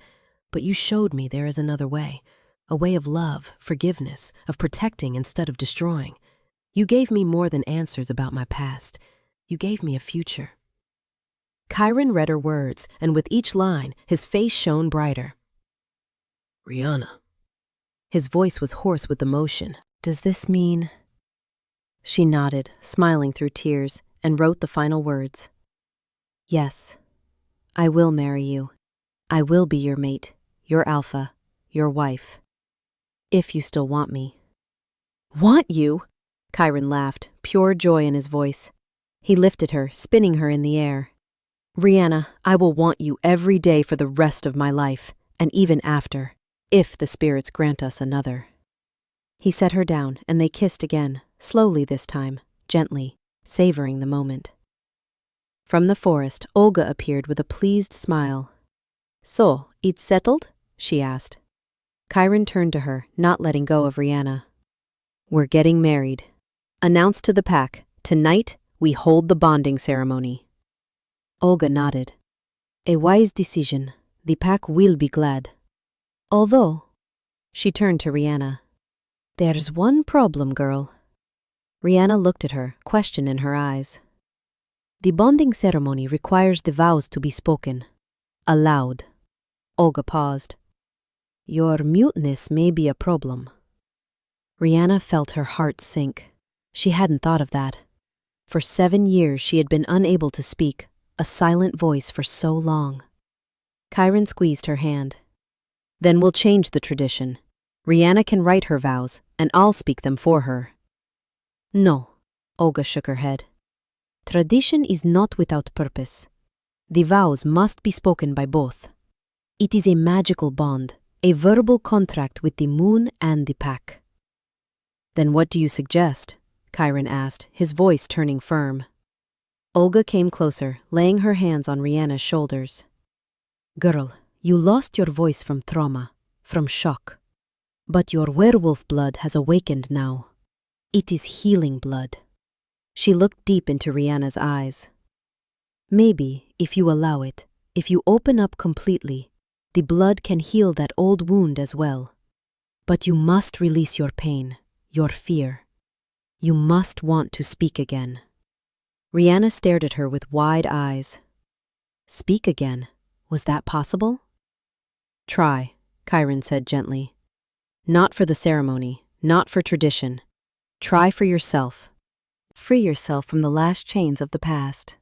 But you showed me there is another way, a way of love, forgiveness, of protecting instead of destroying. You gave me more than answers about my past. You gave me a future. Kyron read her words, and with each line, his face shone brighter. Rianna. His voice was hoarse with emotion. Does this mean... She nodded, smiling through tears, and wrote the final words. Yes, I will marry you. I will be your mate, your alpha, your wife. If you still want me. Want you? Kyron laughed, pure joy in his voice. He lifted her, spinning her in the air. Rianna, I will want you every day for the rest of my life, and even after, if the spirits grant us another. He set her down, and they kissed again, slowly this time, gently, savoring the moment. From the forest, Olga appeared with a pleased smile. So, it's settled? She asked. Kyron turned to her, not letting go of Rianna. We're getting married. Announced to the pack, tonight we hold the bonding ceremony. Olga nodded. A wise decision. The pack will be glad. Although, she turned to Rianna. There's one problem, girl. Rianna looked at her, question in her eyes. The bonding ceremony requires the vows to be spoken. Aloud. Olga paused. Your muteness may be a problem. Rianna felt her heart sink. She hadn't thought of that. For 7 years she had been unable to speak, a silent voice for so long. Kyron squeezed her hand. Then we'll change the tradition. Rianna can write her vows, and I'll speak them for her. No, Olga shook her head. Tradition is not without purpose. The vows must be spoken by both. It is a magical bond, a verbal contract with the moon and the pack. Then what do you suggest? Kyron asked, his voice turning firm. Olga came closer, laying her hands on Rianna's shoulders. Girl, you lost your voice from trauma, from shock. But your werewolf blood has awakened now. It is healing blood. She looked deep into Rianna's eyes. Maybe, if you allow it, if you open up completely, the blood can heal that old wound as well. But you must release your pain, your fear. You must want to speak again. Rianna stared at her with wide eyes. Speak again? Was that possible? Try, Kyron said gently. Not for the ceremony, not for tradition. Try for yourself. Free yourself from the last chains of the past.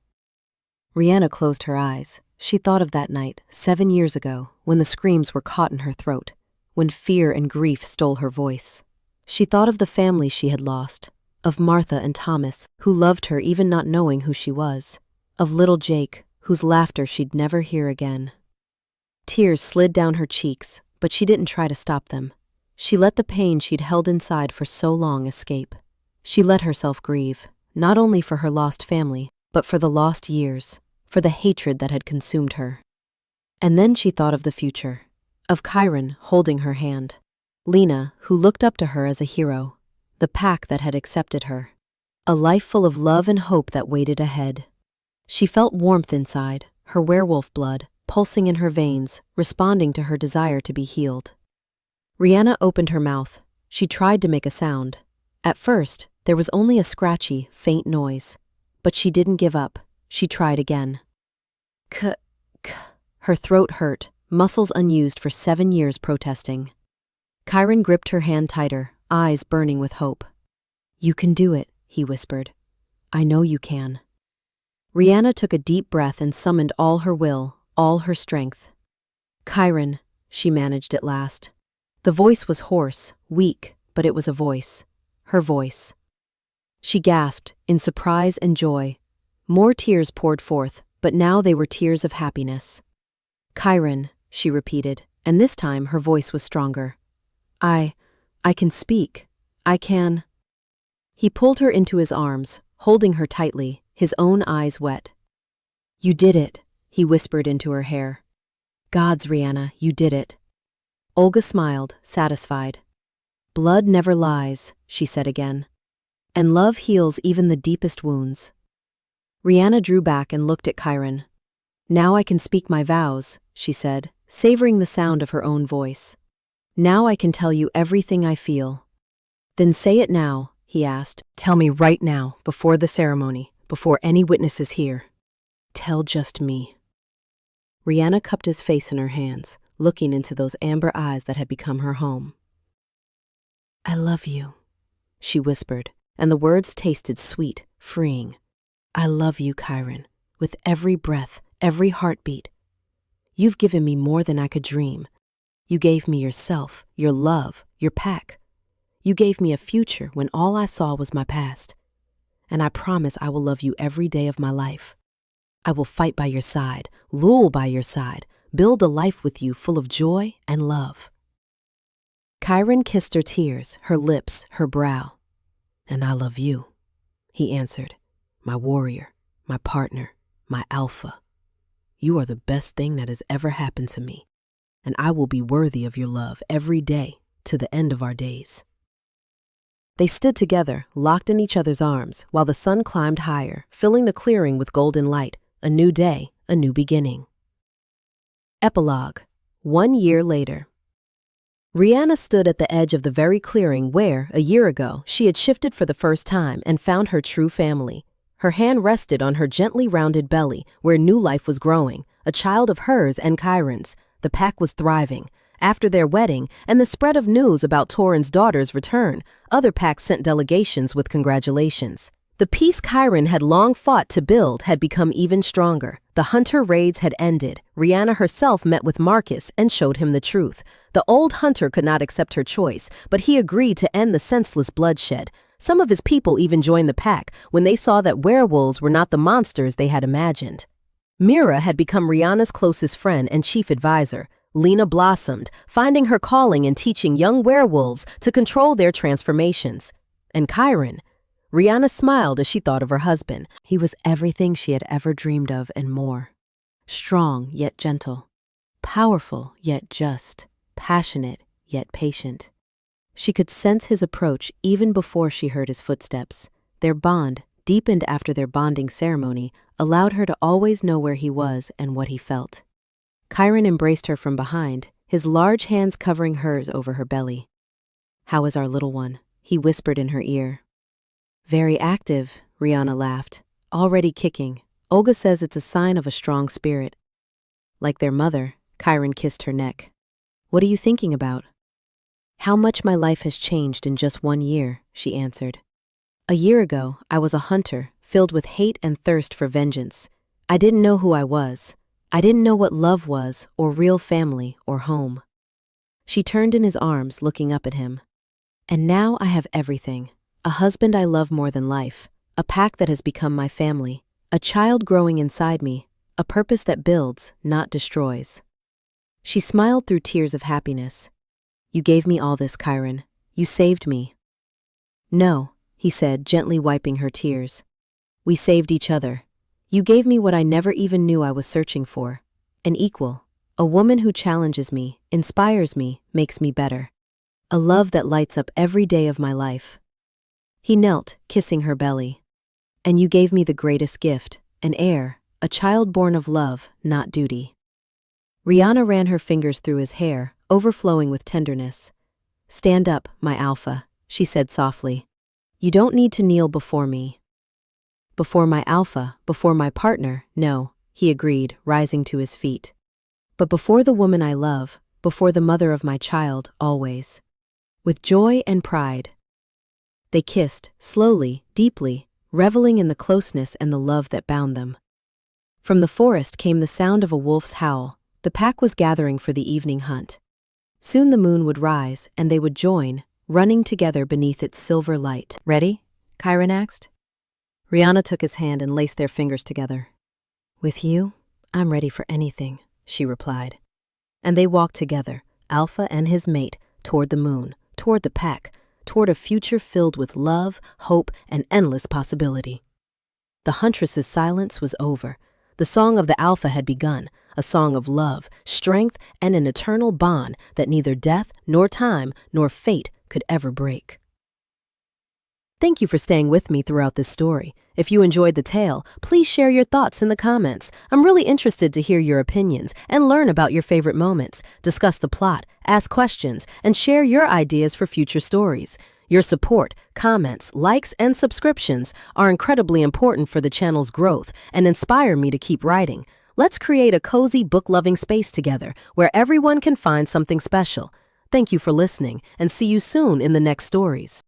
Rianna closed her eyes. She thought of that night, 7 years ago, when the screams were caught in her throat, when fear and grief stole her voice. She thought of the family she had lost, of Martha and Thomas, who loved her even not knowing who she was, of little Jake, whose laughter she'd never hear again. Tears slid down her cheeks, but she didn't try to stop them. She let the pain she'd held inside for so long escape. She let herself grieve, not only for her lost family, but for the lost years, for the hatred that had consumed her. And then she thought of the future, of Kyron holding her hand, Lena, who looked up to her as a hero, the pack that had accepted her, a life full of love and hope that waited ahead. She felt warmth inside, her werewolf blood, pulsing in her veins, responding to her desire to be healed. Rianna opened her mouth. She tried to make a sound. At first, there was only a scratchy, faint noise. But she didn't give up. She tried again. K. Her throat hurt, muscles unused for 7 years protesting. Kyron gripped her hand tighter, eyes burning with hope. "You can do it," he whispered. "I know you can." Rianna took a deep breath and summoned all her will, all her strength. "Kyron," she managed at last. The voice was hoarse, weak, but it was a voice. Her voice. She gasped, in surprise and joy. More tears poured forth, but now they were tears of happiness. "Kyron," she repeated, and this time her voice was stronger. I can speak. I can." He pulled her into his arms, holding her tightly, his own eyes wet. "You did it," he whispered into her hair. "Gods, Rianna, you did it." Olga smiled, satisfied. "Blood never lies," she said again. "And love heals even the deepest wounds." Rianna drew back and looked at Kyron. "Now I can speak my vows," she said, savoring the sound of her own voice. "Now I can tell you everything I feel." "Then say it now," he asked. "Tell me right now, before the ceremony, before any witnesses here. Tell just me." Rianna cupped his face in her hands, looking into those amber eyes that had become her home. "I love you," she whispered, and the words tasted sweet, freeing. "I love you, Kyron, with every breath, every heartbeat. You've given me more than I could dream. You gave me yourself, your love, your pack. You gave me a future when all I saw was my past. And I promise I will love you every day of my life. I will fight by your side, rule by your side, build a life with you full of joy and love." Kyron kissed her tears, her lips, her brow. "And I love you," he answered. "My warrior, my partner, my alpha. You are the best thing that has ever happened to me, and I will be worthy of your love every day to the end of our days." They stood together, locked in each other's arms, while the sun climbed higher, filling the clearing with golden light. A new day, a new beginning. Epilogue. 1 year later. Rianna stood at the edge of the very clearing where, a year ago, she had shifted for the first time and found her true family. Her hand rested on her gently rounded belly, where new life was growing, a child of hers and Kyron's. The pack was thriving. After their wedding and the spread of news about Torin's daughter's return, other packs sent delegations with congratulations. The peace Kyron had long fought to build had become even stronger. The hunter raids had ended. Rianna herself met with Marcus and showed him the truth. The old hunter could not accept her choice, but he agreed to end the senseless bloodshed. Some of his people even joined the pack when they saw that werewolves were not the monsters they had imagined. Mira had become Rianna's closest friend and chief advisor. Lena blossomed, finding her calling in teaching young werewolves to control their transformations. And Kyron. Rianna smiled as she thought of her husband. He was everything she had ever dreamed of and more. Strong yet gentle. Powerful yet just. Passionate yet patient. She could sense his approach even before she heard his footsteps. Their bond, deepened after their bonding ceremony, allowed her to always know where he was and what he felt. Kyron embraced her from behind, his large hands covering hers over her belly. "How is our little one?" he whispered in her ear. "Very active," Rianna laughed. "Already kicking. Olga says it's a sign of a strong spirit." Like their mother, Kyron kissed her neck. "What are you thinking about?" "How much my life has changed in just 1 year," she answered. "A year ago, I was a hunter, filled with hate and thirst for vengeance. I didn't know who I was. I didn't know what love was, or real family, or home." She turned in his arms, looking up at him. And now I have everything. A husband I love more than life, a pack that has become my family, a child growing inside me, a purpose that builds, not destroys. She smiled through tears of happiness. You gave me all this, Kyron. You saved me. No, he said, gently wiping her tears. We saved each other. You gave me what I never even knew I was searching for. An equal. A woman who challenges me, inspires me, makes me better. A love that lights up every day of my life. He knelt, kissing her belly. And you gave me the greatest gift, an heir, a child born of love, not duty. Rianna ran her fingers through his hair, overflowing with tenderness. Stand up, my alpha, she said softly. You don't need to kneel before me. Before my alpha, before my partner, no, he agreed, rising to his feet. But before the woman I love, before the mother of my child, always. With joy and pride. They kissed, slowly, deeply, reveling in the closeness and the love that bound them. From the forest came the sound of a wolf's howl. The pack was gathering for the evening hunt. Soon the moon would rise, and they would join, running together beneath its silver light. Ready? Kyron asked. Rianna took his hand and laced their fingers together. With you, I'm ready for anything, she replied. And they walked together, Alpha and his mate, toward the moon, toward the pack, toward a future filled with love, hope, and endless possibility. The Huntress's silence was over. The song of the Alpha had begun, a song of love, strength, and an eternal bond that neither death, nor time, nor fate could ever break. Thank you for staying with me throughout this story. If you enjoyed the tale, please share your thoughts in the comments. I'm really interested to hear your opinions and learn about your favorite moments. Discuss the plot, ask questions, and share your ideas for future stories. Your support, comments, likes, and subscriptions are incredibly important for the channel's growth and inspire me to keep writing. Let's create a cozy book-loving space together where everyone can find something special. Thank you for listening, and see you soon in the next stories.